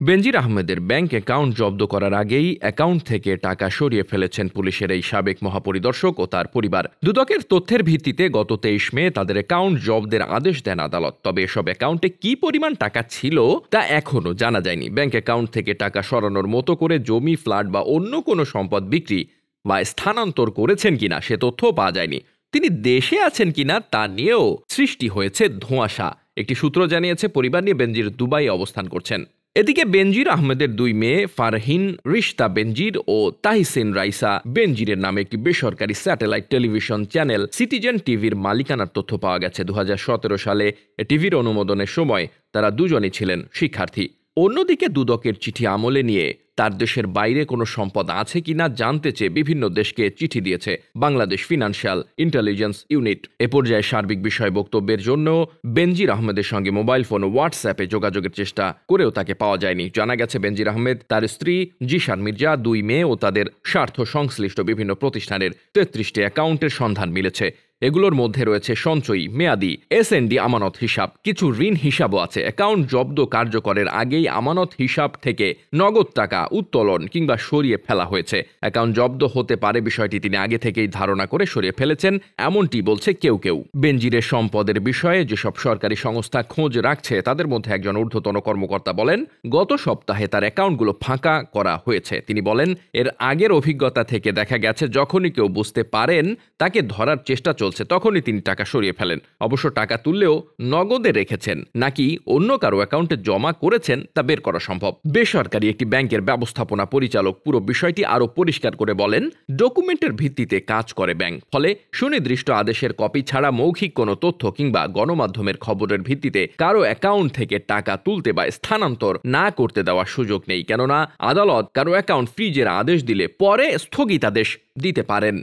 বেনজির আহমেদের bank account জব্দ করার আগেই অ্যাকাউন্ট থেকে টাকা সরিয়ে ফেলেছেন পুলিশের এই সাবেক মহাপরিদর্শক ও তার পরিবার। দুদকের তথ্যের ভিত্তিতে গত 23 মে তাদের অ্যাকাউন্ট জব্দের আদেশ দেন আদালত। তবে এসব অ্যাকাউন্টে কি পরিমাণ টাকা ছিল তা এখনো জানা যায়নি। ব্যাংক অ্যাকাউন্ট থেকে টাকা সরানোর মতো করে জমি, ফ্ল্যাট বা অন্য কোনো সম্পদ বিক্রি বা স্থানান্তর করেছেন কিনা সে তথ্যও পাওয়া যায়নি। তিনি দেশে আছেন কিনা তা নিয়েও সৃষ্টি হয়েছে ধোঁয়াশা। একটি সূত্র জানিয়েছে, পরিবার নিয়ে বেনজির দুবাই অবস্থান করছেন। এদিকে বেনজির আহমেদের দুই মেয়ে ফারহিন রিশতা বেনজির ও তাহসিন রাইসা বেনজিরের নামে একটি বেসরকারি স্যাটেলাইট টেলিভিশন চ্যানেল সিটিজেন টিভির মালিকানার তথ্য পাওয়া গেছে। 2017 সালে টিভির অনুমোদনের সময় তারা দুজনই ছিলেন শিক্ষার্থী। অন্যদিকে দুদকের চিঠি আমলে নিয়ে তার দেশের বাইরে কোনো সম্পদ আছে কিনা জানতে চেয়ে বিভিন্ন দেশকে চিঠি দিয়েছে বাংলাদেশ ফিনান্সিয়াল ইন্টেলিজেন্স ইউনিট। এ পর্যায়ে সার্বিক বিষয় বক্তব্যের জন্য বেনজির আহমেদের সঙ্গে মোবাইল ফোন ও হোয়াটসঅ্যাপে যোগাযোগের চেষ্টা করেও তাকে পাওয়া যায়নি। জানা গেছে, বেনজির আহমেদ, তার স্ত্রী জিশান মির্জা, দুই মেয়ে ও তাদের স্বার্থ সংশ্লিষ্ট বিভিন্ন প্রতিষ্ঠানের 33টি অ্যাকাউন্টের সন্ধান মিলেছে। এগুলোর মধ্যে রয়েছে সঞ্চয়ী, মেয়াদি, এসএনডি আমানত হিসাব, কিছু ঋণ হিসাবও আছে। অ্যাকাউন্ট জব্দ কার্যকরের আগেই আমানত হিসাব থেকে নগদ টাকা উত্তোলন কিংবা সরিয়ে ফেলা হয়েছে। অ্যাকাউন্ট জব্দ হতে পারে বিষয়টি তিনি আগে থেকেই ধারণা করে সরিয়ে ফেলেছেন, এমনটি বলছে কেউ কেউ। বেনজিরের সম্পদের বিষয়ে যেসব সরকারি সংস্থা খোঁজ রাখছে তাদের মধ্যে একজন ঊর্ধ্বতন কর্মকর্তা বলেন, গত সপ্তাহে তার অ্যাকাউন্টগুলো ফাঁকা করা হয়েছে। তিনি বলেন, এর আগের অভিজ্ঞতা থেকে দেখা গেছে যখনই কেউ বুঝতে পারেন তাকে ধরার চেষ্টা চলছে তখনই তিনি টাকা সরিয়ে ফেলেন। অবশ্য টাকা তুললেও নগদে রেখেছেন নাকি অন্য কারো অ্যাকাউন্টে জমা করেছেন তা বের করা সম্ভব। বেসরকারি একটি ব্যাংকের ব্যবস্থাপনা পরিচালক পুরো বিষয়টি আরো পরিষ্কার করে বলেন, ডকুমেন্টের ভিত্তিতে কাজ করে ব্যাংক, ফলে সুনির্দিষ্ট আদেশের কপি ছাড়া মৌখিক কোনো তথ্য কিংবা গণমাধ্যমের খবরের ভিত্তিতে কারো অ্যাকাউন্ট থেকে টাকা তুলতে বা স্থানান্তর না করতে দেওয়ার সুযোগ নেই। কেননা আদালত কারো অ্যাকাউন্ট ফ্রিজের আদেশ দিলে পরে স্থগিতাদেশ দিতে পারেন।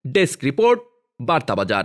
ডেস্ক রিপোর্ট, বার্তা বাজার।